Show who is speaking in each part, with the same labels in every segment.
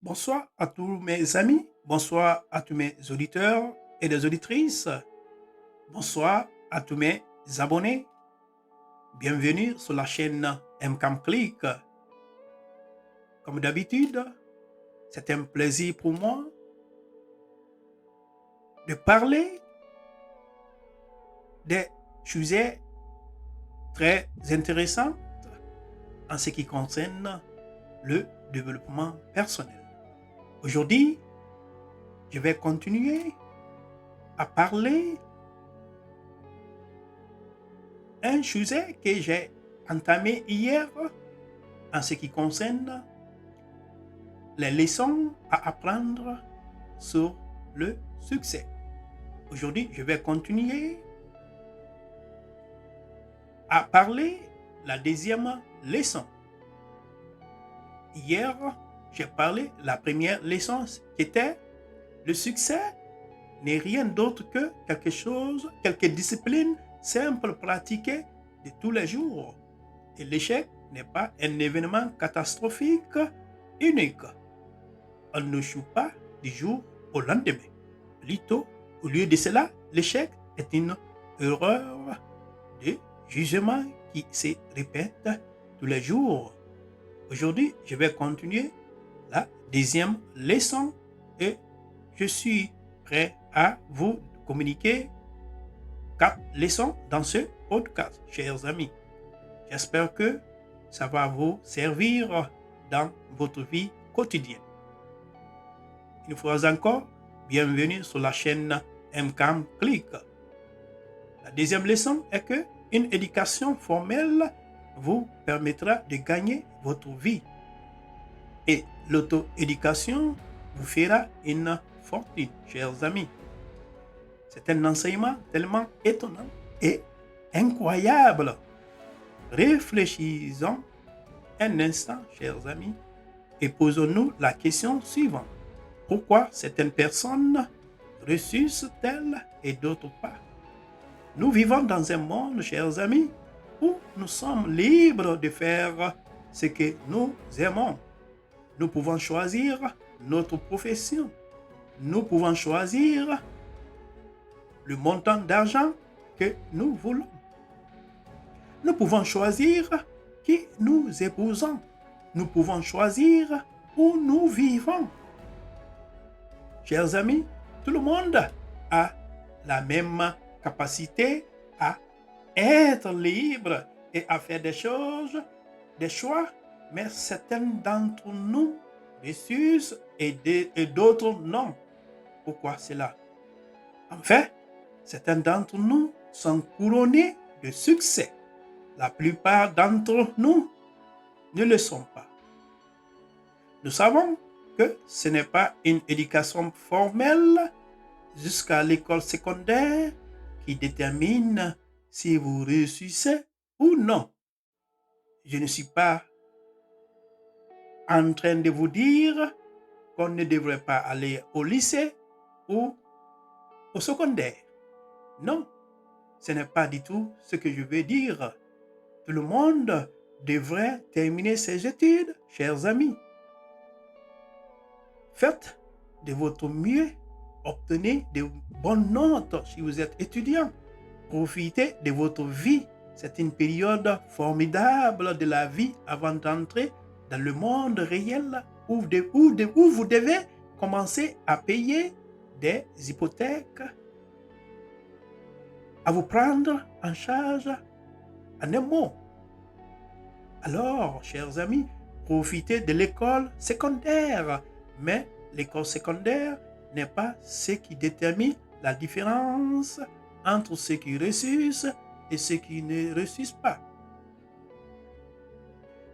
Speaker 1: Bonsoir à tous mes amis, bonsoir à tous mes auditeurs et des auditrices, bonsoir à tous mes abonnés. Bienvenue sur la chaîne MCAM Click. Comme d'habitude, c'est un plaisir pour moi de parler des sujets très intéressants en ce qui concerne le développement personnel. Aujourd'hui, je vais continuer à parler un sujet que j'ai entamé hier en ce qui concerne les leçons à apprendre sur le succès. Aujourd'hui, je vais continuer à parler la deuxième leçon. Hier, j'ai parlé la première leçon qui était le succès n'est rien d'autre que quelque chose, quelques disciplines simples pratiquées de tous les jours. Et l'échec n'est pas un événement catastrophique unique. On ne joue pas du jour au lendemain. Plutôt, au lieu de cela, l'échec est une erreur de jugement qui se répète tous les jours. Aujourd'hui, je vais continuer la deuxième leçon et je suis prêt à vous communiquer 4 leçons dans ce podcast, chers amis. J'espère que ça va vous servir dans votre vie quotidienne. Une fois encore, bienvenue sur la chaîne MCAM Click. La deuxième leçon est que une éducation formelle vous permettra de gagner votre vie. Et l'auto-éducation vous fera une fortune, chers amis. C'est un enseignement tellement étonnant et incroyable. Réfléchissons un instant, chers amis, et posons-nous la question suivante. Pourquoi certaines personnes réussissent-elles et d'autres pas? Nous vivons dans un monde, chers amis, où nous sommes libres de faire ce que nous aimons. Nous pouvons choisir notre profession. Nous pouvons choisir le montant d'argent que nous voulons. Nous pouvons choisir qui nous épousons. Nous pouvons choisir où nous vivons. Chers amis, tout le monde a la même capacité à être libre et à faire des choses, des choix, mais certains d'entre nous réussissent et d'autres non. Pourquoi cela? En fait, certains d'entre nous sont couronnés de succès. La plupart d'entre nous ne le sont pas. Nous savons que ce n'est pas une éducation formelle jusqu'à l'école secondaire qui détermine si vous réussissez ou non. Je ne suis pas en train de vous dire qu'on ne devrait pas aller au lycée ou au secondaire. Non, ce n'est pas du tout ce que je veux dire. Tout le monde devrait terminer ses études, chers amis. Faites de votre mieux, obtenez de bonnes notes si vous êtes étudiant. Profitez de votre vie. C'est une période formidable de la vie avant d'entrer dans le monde réel où vous devez commencer à payer des hypothèques, à vous prendre en charge en un mot. Alors, chers amis, profitez de l'école secondaire. Mais l'école secondaire n'est pas ce qui détermine la différence entre ceux qui réussissent et ceux qui ne réussissent pas.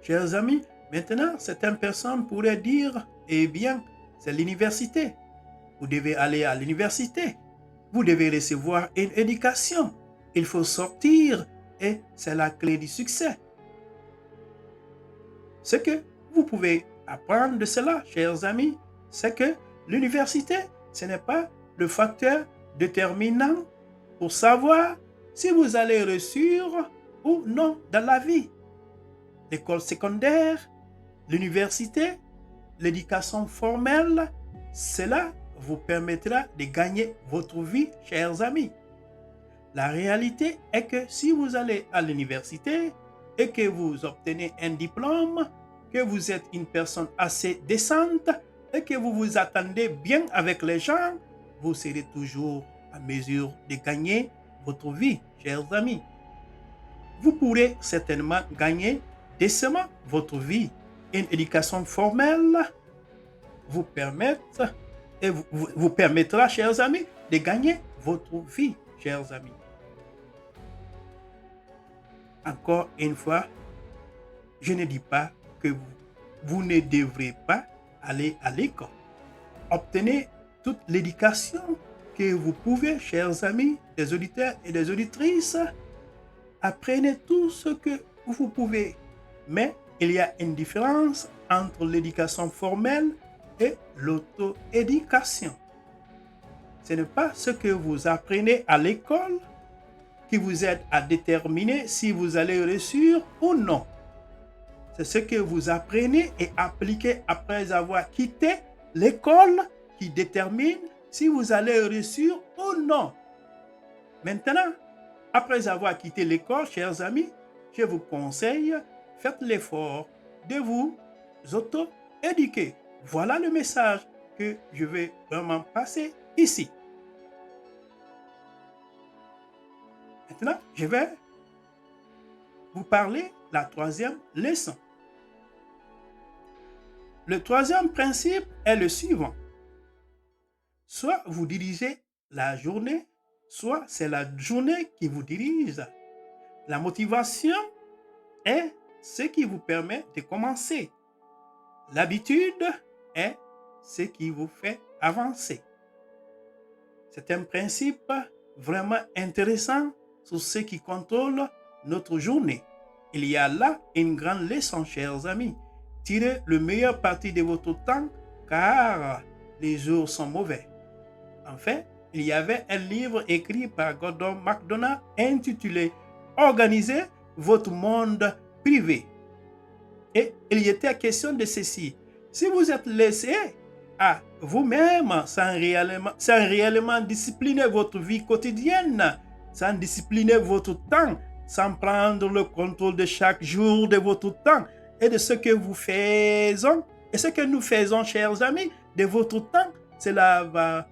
Speaker 1: Chers amis, maintenant, certaines personnes pourraient dire, eh bien, c'est l'université. Vous devez aller à l'université. Vous devez recevoir une éducation. Il faut sortir et c'est la clé du succès. Ce que vous pouvez apprendre de cela, chers amis, c'est que l'université, ce n'est pas le facteur déterminant pour savoir si vous allez réussir ou non dans la vie. L'école secondaire, l'université, l'éducation formelle, cela vous permettra de gagner votre vie, chers amis. La réalité est que si vous allez à l'université et que vous obtenez un diplôme, que vous êtes une personne assez décente et que vous vous attendez bien avec les gens, vous serez toujours en mesure de gagner votre vie, chers amis. Vous pourrez certainement gagner décemment votre vie. Une éducation formelle vous permettra, chers amis, de gagner votre vie, chers amis. Encore une fois, je ne dis pas que vous ne devrez pas aller à l'école. Obtenez toute l'éducation que vous pouvez, chers amis, des auditeurs et des auditrices. Apprenez tout ce que vous pouvez. Mais il y a une différence entre l'éducation formelle et l'auto-éducation. Ce n'est pas ce que vous apprenez à l'école qui vous aide à déterminer si vous allez réussir ou non. C'est ce que vous apprenez et appliquez après avoir quitté l'école qui détermine si vous allez réussir ou non. Maintenant, après avoir quitté l'école, chers amis, je vous conseille, faites l'effort de vous auto-éduquer. Voilà le message que je vais vraiment passer ici. Maintenant, je vais vous parler de la troisième leçon. Le troisième principe est le suivant. Soit vous dirigez la journée, soit c'est la journée qui vous dirige. La motivation est ce qui vous permet de commencer. L'habitude est ce qui vous fait avancer. C'est un principe vraiment intéressant sur ce qui contrôle notre journée. Il y a là une grande leçon, chers amis. Tirez le meilleur parti de votre temps, car les jours sont mauvais. En fait, il y avait un livre écrit par Gordon MacDonald intitulé « Organisez votre monde privé ». Et il y était question de ceci. Si vous êtes laissé à vous-même sans réellement discipliner votre vie quotidienne, sans discipliner votre temps, sans prendre le contrôle de chaque jour de votre temps et de ce que vous faisons, et ce que nous faisons, chers amis, de votre temps, cela va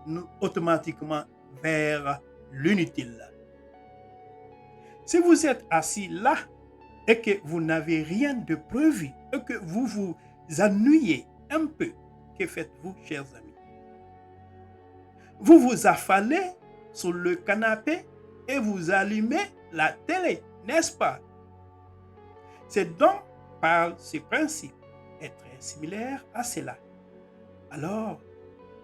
Speaker 1: nous automatiquement vers l'inutile. Si vous êtes assis là et que vous n'avez rien de prévu et que vous vous ennuyez un peu, que faites-vous, chers amis? Vous vous affalez sur le canapé et vous allumez la télé, n'est-ce pas? C'est donc par ce principe est très similaire à cela. Alors,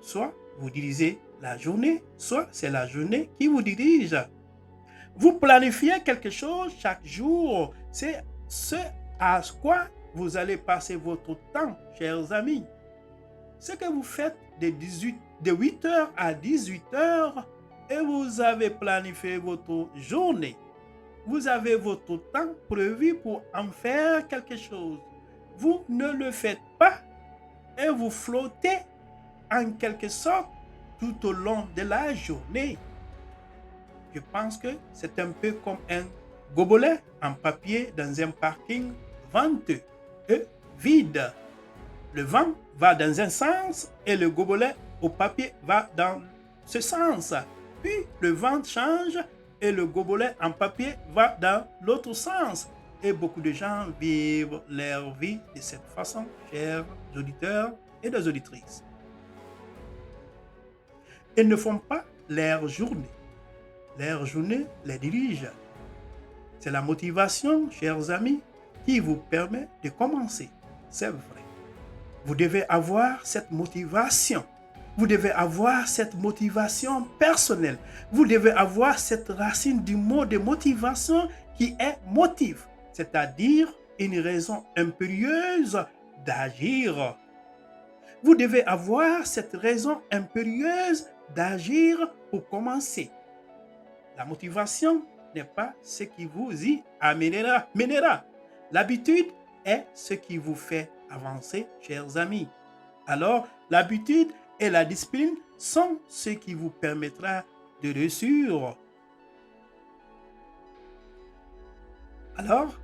Speaker 1: soit vous dirigez la journée, soit c'est la journée qui vous dirige. Vous planifiez quelque chose chaque jour. C'est ce à quoi vous allez passer votre temps, chers amis. Ce que vous faites de 8h à 18h et vous avez planifié votre journée. Vous avez votre temps prévu pour en faire quelque chose. Vous ne le faites pas et vous flottez en quelque sorte tout au long de la journée. Je pense que c'est un peu comme un gobelet en papier dans un parking venteux et vide. Le vent va dans un sens et le gobelet au papier va dans ce sens. Puis le vent change et le gobelet en papier va dans l'autre sens. Et beaucoup de gens vivent leur vie de cette façon, chers auditeurs et des auditrices. Ils ne font pas leur journée. Leur journée les dirige. C'est la motivation, chers amis, qui vous permet de commencer. C'est vrai. Vous devez avoir cette motivation. Vous devez avoir cette motivation personnelle. Vous devez avoir cette racine du mot de motivation qui est motive, c'est-à-dire une raison impérieuse d'agir. Vous devez avoir cette raison impérieuse d'agir pour commencer. La motivation n'est pas ce qui vous y amènera. L'habitude est ce qui vous fait avancer, chers amis. Alors, l'habitude et la discipline sont ce qui vous permettra de réussir. Alors,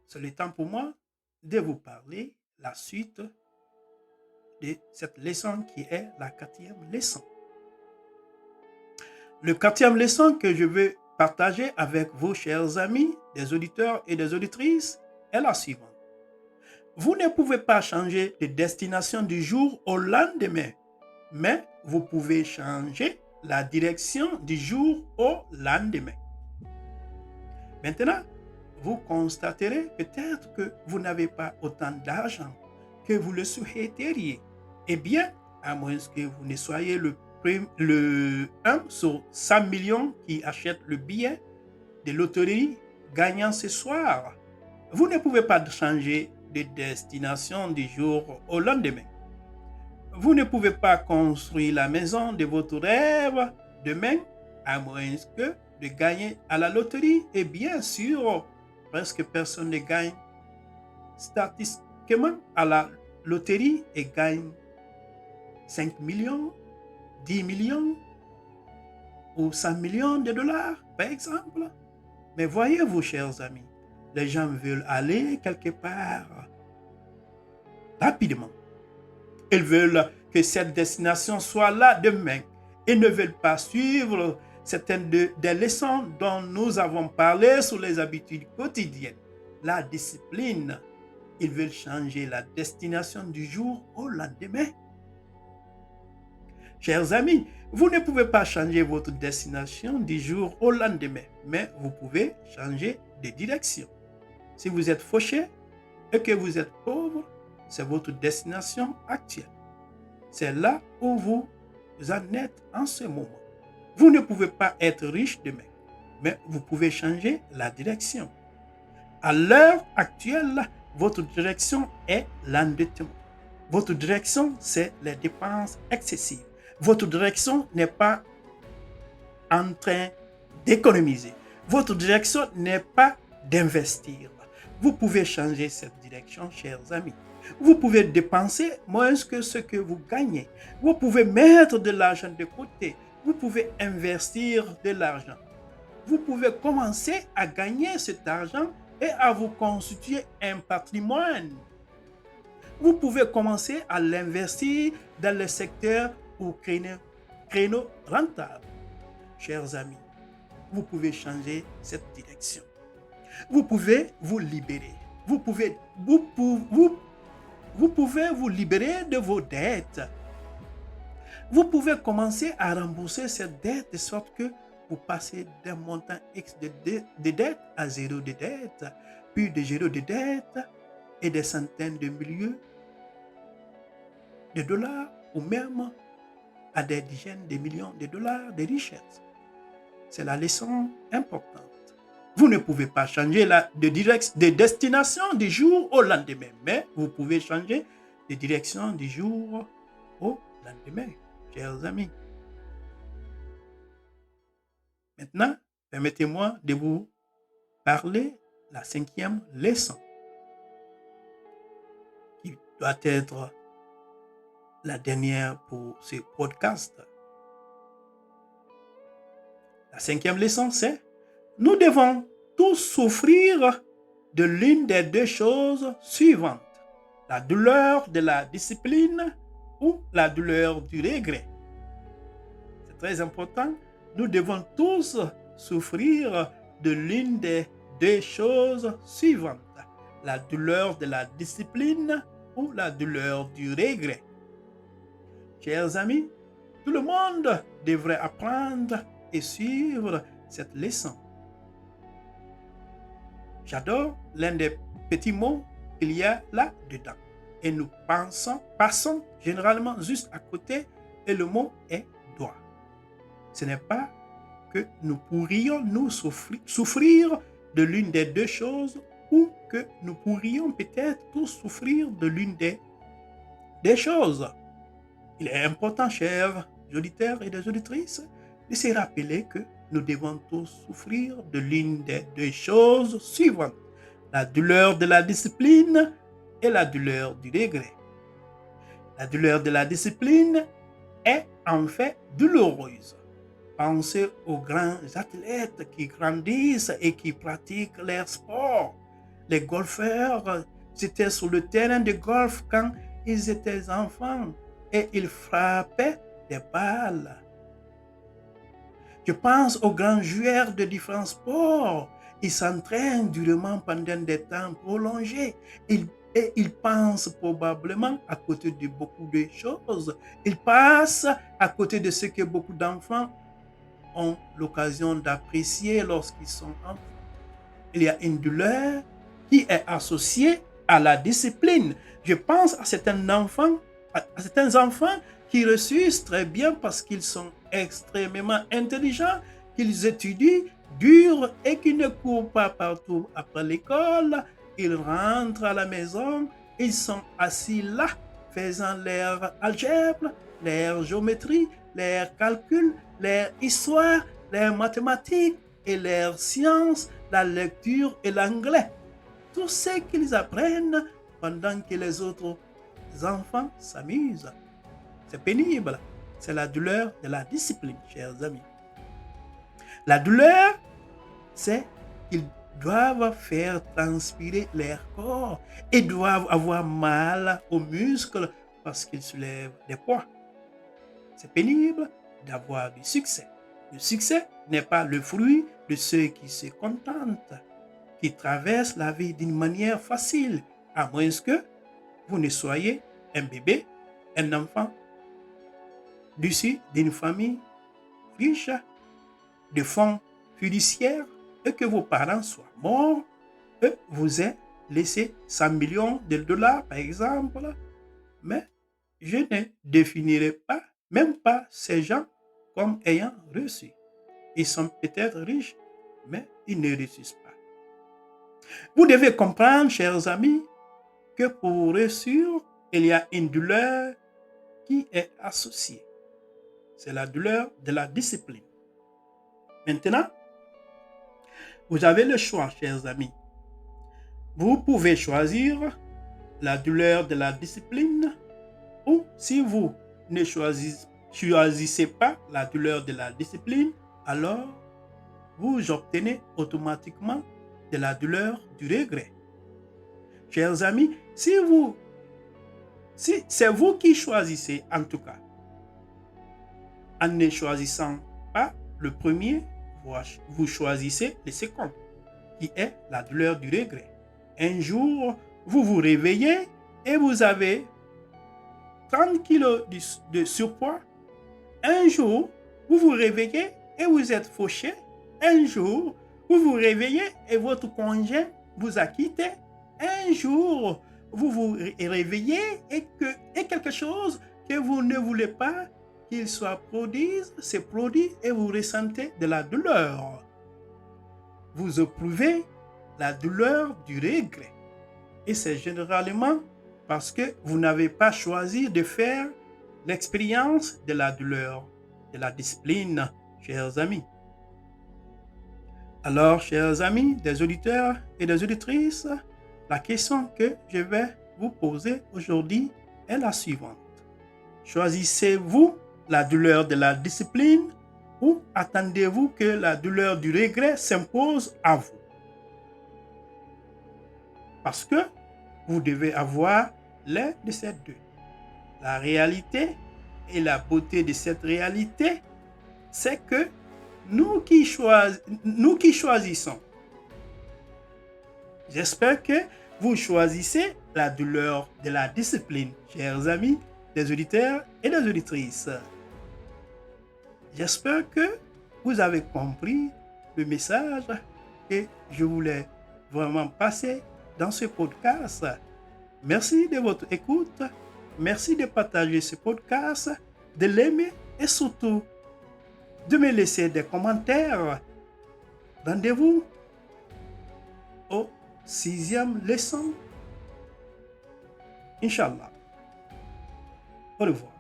Speaker 1: c'est le temps pour moi de vous parler la suite de cette leçon qui est la 4e leçon. Le 4e leçon que je veux partager avec vous, chers amis, des auditeurs et des auditrices, est la suivante. Vous ne pouvez pas changer de destination du jour au lendemain, mais vous pouvez changer la direction du jour au lendemain. Maintenant, vous constaterez peut-être que vous n'avez pas autant d'argent que vous le souhaiteriez. Eh bien, à moins que vous ne soyez le 1 sur 100 millions qui achète le billet de loterie gagnant ce soir, vous ne pouvez pas changer de destination du jour au lendemain. Vous ne pouvez pas construire la maison de votre rêve demain, à moins que de gagner à la loterie. Et bien sûr, presque personne ne gagne statistiquement à la loterie et gagne 5 millions, 10 millions ou 100 millions de dollars, par exemple. Mais voyez-vous, chers amis, les gens veulent aller quelque part rapidement. Ils veulent que cette destination soit là demain. Ils ne veulent pas suivre certaines des leçons dont nous avons parlé sur les habitudes quotidiennes. La discipline. Ils veulent changer la destination du jour au lendemain. Chers amis, vous ne pouvez pas changer votre destination du jour au lendemain, mais vous pouvez changer de direction. Si vous êtes fauché et que vous êtes pauvre, c'est votre destination actuelle. C'est là où vous en êtes en ce moment. Vous ne pouvez pas être riche demain, mais vous pouvez changer la direction. À l'heure actuelle, votre direction est l'endettement. Votre direction, c'est les dépenses excessives. Votre direction n'est pas en train d'économiser. Votre direction n'est pas d'investir. Vous pouvez changer cette direction, chers amis. Vous pouvez dépenser moins que ce que vous gagnez. Vous pouvez mettre de l'argent de côté. Vous pouvez investir de l'argent. Vous pouvez commencer à gagner cet argent et à vous constituer un patrimoine. Vous pouvez commencer à l'investir dans le secteur ou créneaux rentables. Chers amis, vous pouvez changer cette direction. Vous pouvez vous libérer. Vous pouvez vous libérer de vos dettes. Vous pouvez commencer à rembourser cette dette de sorte que vous passez d'un montant X de dette à zéro de dette, puis de zéro de dette et des centaines de milliers de dollars ou même à des dizaines de millions de dollars de richesse. C'est la leçon importante. Vous ne pouvez pas changer de destination du jour au lendemain, mais vous pouvez changer de direction du jour au lendemain, chers amis. Maintenant, permettez-moi de vous parler la 5e leçon, qui doit être la dernière pour ce podcast. La 5e leçon, c'est: nous devons tous souffrir de l'une des deux choses suivantes, la douleur de la discipline ou la douleur du regret. C'est très important. Nous devons tous souffrir de l'une des deux choses suivantes, la douleur de la discipline ou la douleur du regret. Chers amis, tout le monde devrait apprendre et suivre cette leçon. J'adore l'un des petits mots qu'il y a là-dedans. Et nous passons généralement juste à côté et le mot est doit. Ce n'est pas que nous pourrions nous souffrir de l'une des deux choses ou que nous pourrions peut-être tous souffrir de l'une des choses. Il est important, chers auditeurs et des auditrices, de se rappeler que nous devons tous souffrir de l'une des deux choses suivantes, la douleur de la discipline et la douleur du regret. La douleur de la discipline est en fait douloureuse. Pensez aux grands athlètes qui grandissent et qui pratiquent leur sport. Les golfeurs étaient sur le terrain de golf quand ils étaient enfants et ils frappaient des balles. Je pense aux grands joueurs de différents sports. Ils s'entraînent durement pendant des temps prolongés. Et ils pensent probablement à côté de beaucoup de choses. Ils passent à côté de ce que beaucoup d'enfants ont l'occasion d'apprécier lorsqu'ils sont enfants. Il y a une douleur qui est associée à la discipline. Je pense à certains enfants qui réussissent très bien parce qu'ils sont extrêmement intelligents, qu'ils étudient dur et qui ne courent pas partout après l'école. Ils rentrent à la maison, ils sont assis là, faisant leur algèbre, leur géométrie, leur calcul, leur histoire, leur mathématiques et leur sciences, la lecture et l'anglais. Tout ce qu'ils apprennent pendant que les autres enfants s'amusent. C'est pénible. C'est la douleur de la discipline, chers amis. La douleur, c'est qu'ils doivent faire transpirer leur corps et doivent avoir mal aux muscles parce qu'ils soulèvent des poids. C'est pénible d'avoir du succès. Le succès n'est pas le fruit de ceux qui se contentent, qui traversent la vie d'une manière facile, à moins que vous ne soyez un bébé, un enfant, issu d'une famille riche, de fonds fiduciaires, et que vos parents soient morts, et vous aient laissé 100 millions de dollars, par exemple. Mais je ne définirai pas, même pas ces gens, comme ayant reçu. Ils sont peut-être riches, mais ils ne réussissent pas. Vous devez comprendre, chers amis, que pour réussir, il y a une douleur qui est associée. C'est la douleur de la discipline. Maintenant, vous avez le choix, chers amis. Vous pouvez choisir la douleur de la discipline ou si vous ne choisissez pas la douleur de la discipline, alors vous obtenez automatiquement de la douleur du regret. Chers amis, si c'est vous qui choisissez en tout cas, en ne choisissant pas le premier, vous choisissez le second, qui est la douleur du regret. Un jour, vous vous réveillez et vous avez 30 kilos de surpoids. Un jour, vous vous réveillez et vous êtes fauché. Un jour, vous vous réveillez et votre conjoint vous a quitté. Un jour, vous vous réveillez et quelque chose que vous ne voulez pas qu'il soit produit, c'est produit et vous ressentez de la douleur. Vous éprouvez la douleur du regret. Et c'est généralement parce que vous n'avez pas choisi de faire l'expérience de la douleur, de la discipline, chers amis. Alors, chers amis, des auditeurs et des auditrices, la question que je vais vous poser aujourd'hui est la suivante. Choisissez-vous la douleur de la discipline ou attendez-vous que la douleur du regret s'impose à vous? Parce que vous devez avoir l'un de ces deux. La réalité et la beauté de cette réalité, c'est que nous qui choisissons. J'espère que vous choisissez la douleur de la discipline, chers amis, des auditeurs et des auditrices. J'espère que vous avez compris le message que je voulais vraiment passer dans ce podcast. Merci de votre écoute. Merci de partager ce podcast, de l'aimer et surtout de me laisser des commentaires. Rendez-vous au 6e leçon. Inch'Allah. Au revoir.